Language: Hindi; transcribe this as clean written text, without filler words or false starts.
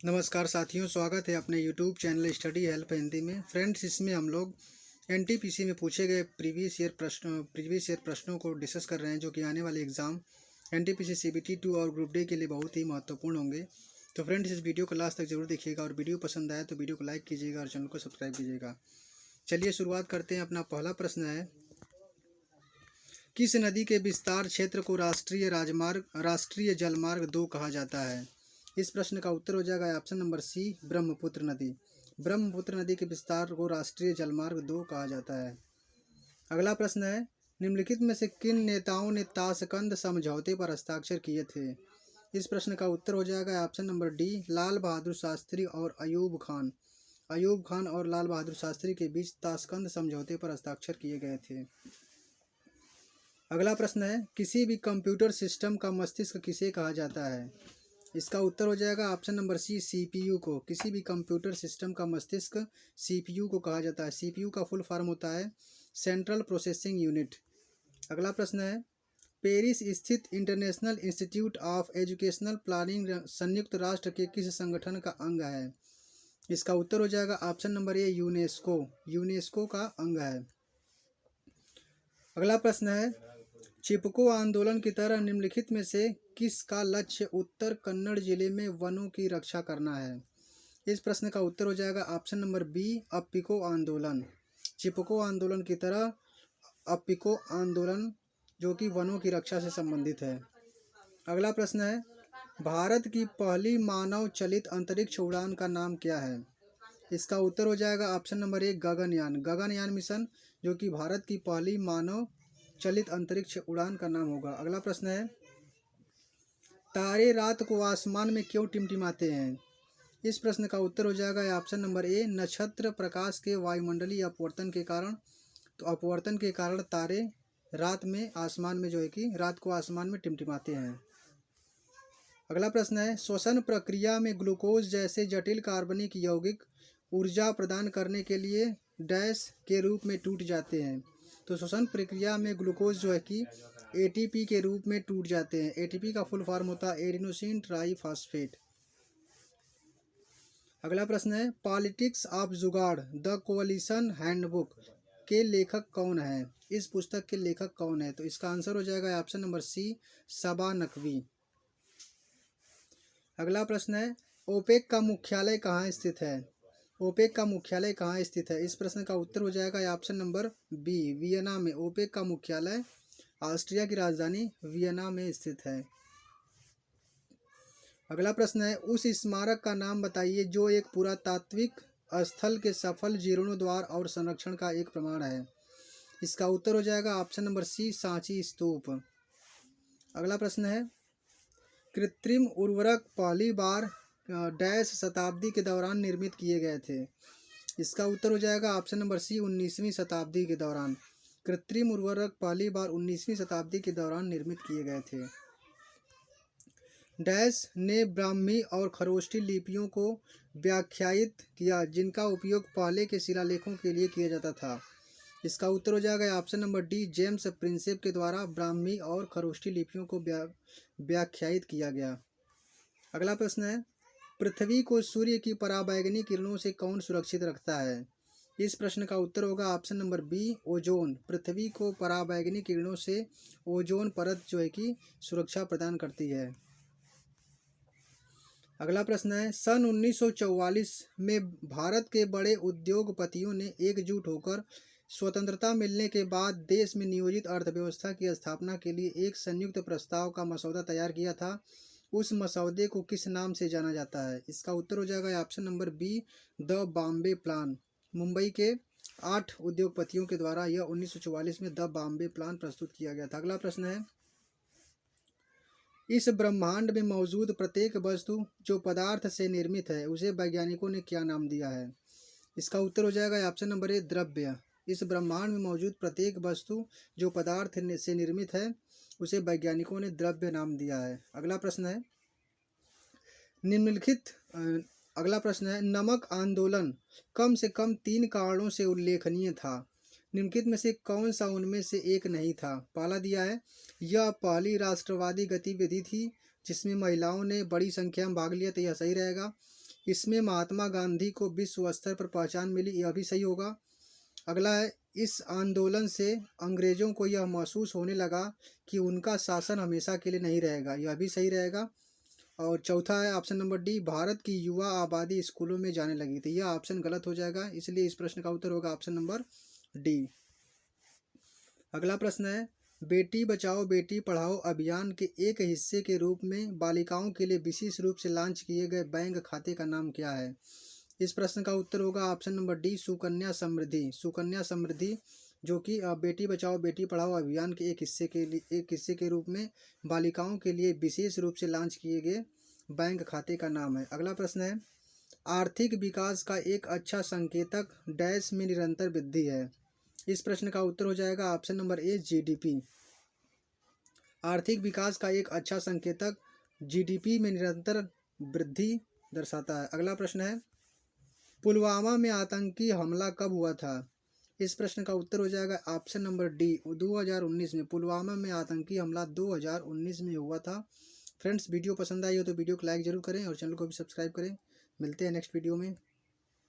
नमस्कार साथियों, स्वागत है अपने YouTube channel study help Hindi में। फ्रेंड्स, इसमें हम लोग एनटीपीसी में पूछे गए प्रीवियस ईयर प्रश्नों को डिस्कस कर रहे हैं, जो कि आने वाले एग्ज़ाम एनटीपीसी सीबीटी 2 और ग्रुप डी के लिए बहुत ही महत्वपूर्ण होंगे। तो फ्रेंड्स, इस वीडियो को लास्ट तक जरूर देखिएगा और वीडियो पसंद आए तो वीडियो को लाइक कीजिएगा और चैनल को सब्सक्राइब कीजिएगा। चलिए शुरुआत करते हैं। अपना पहला प्रश्न है, किस नदी के विस्तार क्षेत्र को राष्ट्रीय जलमार्ग 2 कहा जाता है? इस प्रश्न का उत्तर हो जाएगा ऑप्शन नंबर सी, ब्रह्मपुत्र नदी। ब्रह्मपुत्र नदी के विस्तार को राष्ट्रीय जलमार्ग 2 कहा जाता है। अगला प्रश्न है, निम्नलिखित में से किन नेताओं ने ताशकंद समझौते पर हस्ताक्षर किए थे? इस प्रश्न का उत्तर हो जाएगा option number D, Lal Bahadur Shastri और अयूब खान। अयूब खान और लाल बहादुर शास्त्री के बीच ताशकंद समझौते पर हस्ताक्षर किए गए थे। अगला प्रश्न है, किसी भी कंप्यूटर सिस्टम का मस्तिष्क किसे कहा जाता है? इसका उत्तर हो जाएगा ऑप्शन नंबर सी, सीपीयू को। किसी भी कंप्यूटर सिस्टम का मस्तिष्क सीपीयू को कहा जाता है। सीपीयू का फुल फॉर्म होता है सेंट्रल प्रोसेसिंग यूनिट। अगला प्रश्न है, पेरिस स्थित international institute of educational planning संयुक्त राष्ट्र के किस संगठन का अंग है? इसका उत्तर हो जाएगा option number A, UNESCO. UNESCO का अंग है। अगला प्रश्न है, चिपको आंदोलन की तरह निम्नलिखित में से किसका लक्ष्य उत्तर कन्नड़ जिले में वनों की रक्षा करना है? इस प्रश्न का उत्तर हो जाएगा ऑप्शन नंबर बी, अप्पिको आंदोलन। चिपको आंदोलन की तरह अप्पिको आंदोलन, जो कि वनों की रक्षा से संबंधित है। अगला प्रश्न है, भारत की पहली मानव चलित अंतरिक्ष उड़ान का नाम क्या है? इसका उत्तर हो जाएगा ऑप्शन नंबर एक, गगनयान। गगनयान मिशन, जो कि भारत की पहली मानव चलित अंतरिक्ष उड़ान का नाम होगा। अगला प्रश्न है, तारे रात को आसमान में क्यों टिमटिमाते हैं? इस प्रश्न का उत्तर हो जाएगा ऑप्शन नंबर ए, नक्षत्र प्रकाश के वायुमंडलीय अपवर्तन के कारण। तो अपवर्तन के कारण तारे रात में आसमान में, जो है कि रात को आसमान में टिमटिमाते हैं। अगला प्रश्न है, श्वसन प्रक्रिया में ग्लूकोज जैसे जटिल कार्बनिक यौगिक ऊर्जा प्रदान करने के लिए डैश के रूप में टूट जाते हैं। तो श्वसन प्रक्रिया में ग्लूकोज, जो है कि एटीपी के रूप में टूट जाते हैं। एटीपी का फुल फॉर्म होता है एडिनोसिन ट्राईफॉस्फेट। अगला प्रश्न है, पॉलिटिक्स ऑफ जुगाड़ द कोalition हैंडबुक के लेखक कौन है? इस पुस्तक के लेखक कौन है? तो इसका आंसर हो जाएगा ऑप्शन नंबर सी, सबा नकवी। अगला प्रश्न है, ओपेक का मुख्यालय कहाँ स्थित है? ओपेक का मुख्यालय कहाँ स्थित है? इस प्रश्न का उत्तर हो जाएगा ऑप्शन नंबर बी, वियना में। ओपेक का मुख्यालय ऑस्ट्रिया की राजधानी वियना में स्थित है। अगला प्रश्न है, उस स्मारक का नाम बताइए जो एक पुरातात्विक स्थल के सफल जीर्णोद्धार और संरक्षण का एक प्रमाण है। इसका उत्तर हो जाएगा ऑप्शन नंबर सी, सांची स्तूप। अगला प्रश्न है, कृत्रिम उर्वरक पहली बार डैश शताब्दी के दौरान निर्मित किए गए थे? इसका उत्तर हो जाएगा ऑप्शन नंबर सी, 19वीं शताब्दी के दौरान। कृत्रिम उर्वरक पहली बार 19वीं शताब्दी के दौरान निर्मित किए गए थे। डैश ने ब्राह्मी और खरोष्टी लिपियों को व्याख्यायित किया, जिनका उपयोग पहले के शिलालेखों के लिए किया जाता था। इसका उत्तर हो जाएगा option number D, James Prinsep के द्वारा ब्राह्मी और खरोष्टी लिपियों को व्याख्यायित किया गया। अगला प्रश्न है, पृथ्वी को सूर्य की पराबैंगनी किरणों से कौन सुरक्षित रखता है? इस प्रश्न का उत्तर होगा ऑप्शन नंबर बी, ओजोन। पृथ्वी को पराबैंगनी किरणों से ओजोन परत, जो है कि सुरक्षा प्रदान करती है। अगला प्रश्न है, सन 1944 में भारत के बड़े उद्योगपतियों ने एकजुट होकर स्वतंत्रता मिलने के बाद देश में नियोजित अर्थव्यवस्था की स्थापना के लिए एक संयुक्त प्रस्ताव का मसौदा तैयार किया था। उस मसौदे को किस नाम से जाना जाता है? इसका उत्तर हो जाएगा option number B, the Bombay plan. Mumbai के 8 उद्योगपतियों के द्वारा यह 1944 में द बॉम्बे प्लान प्रस्तुत किया गया था। अगला प्रश्न है, इस ब्रह्मांड में मौजूद प्रत्येक वस्तु जो पदार्थ से निर्मित है, उसे वैज्ञानिकों ने क्या नाम दिया है? इसका उत्तर हो जाएगा ऑप्शन नंबर ए, द्रव्य। इस ब्रह्मांड में मौजूद प्रत्येक वस्तु जो पदार्थ से निर्मित है, उसे वैज्ञानिकों ने द्रव्य नाम दिया है। अगला प्रश्न है, अगला प्रश्न है, नमक आंदोलन कम से कम 3 कारणों से उल्लेखनीय था। निम्नलिखित में से कौन सा उनमें से एक नहीं था? पहला दिया है, यह पहली राष्ट्रवादी गतिविधि थी जिसमें महिलाओं ने बड़ी संख्या में भाग लिया, तो यह सही रहेगा। इसमें महात्मा गांधी को विश्व स्तर पर पहचान मिली, यह भी सही होगा। अगला है, इस आंदोलन से अंग्रेजों को यह महसूस होने लगा कि उनका शासन हमेशा के लिए नहीं रहेगा, यह भी सही रहेगा। और चौथा है ऑप्शन नंबर डी, भारत की युवा आबादी स्कूलों में जाने लगी थी, यह ऑप्शन गलत हो जाएगा, इसलिए इस प्रश्न का उत्तर होगा ऑप्शन नंबर डी। अगला प्रश्न है, बेटी बचाओ बेटी पढ़ाओ अभियान के एक हिस्से के रूप में बालिकाओं के लिए विशेष रूप से लॉन्च किए गए बैंक खाते का नाम क्या है? इस प्रश्न का उत्तर होगा option number D, Sukanya Samriddhi. Sukanya Samriddhi जो कि बेटी बचाओ बेटी पढ़ाओ अभियान के एक हिस्से के रूप में बालिकाओं के लिए विशेष रूप से लॉन्च किए गए बैंक खाते का नाम है। अगला प्रश्न है, आर्थिक विकास का एक अच्छा संकेतक डैश में निरंतर वृद्धि है। इस प्रश्न का उत्तर हो जाएगा ऑप्शन नंबर ए, जीडीपी। आर्थिक विकास का एक अच्छा संकेतक जीडीपी में निरंतर वृद्धि दर्शाता है। अगला प्रश्न है, पुलवामा में आतंकी हमला कब हुआ था? इस प्रश्न का उत्तर हो जाएगा ऑप्शन नंबर डी, 2019 में। पुलवामा में आतंकी हमला 2019 में हुआ था। फ्रेंड्स, वीडियो पसंद आई हो तो वीडियो को लाइक जरूर करें और चैनल को भी सब्सक्राइब करें। मिलते हैं नेक्स्ट वीडियो में।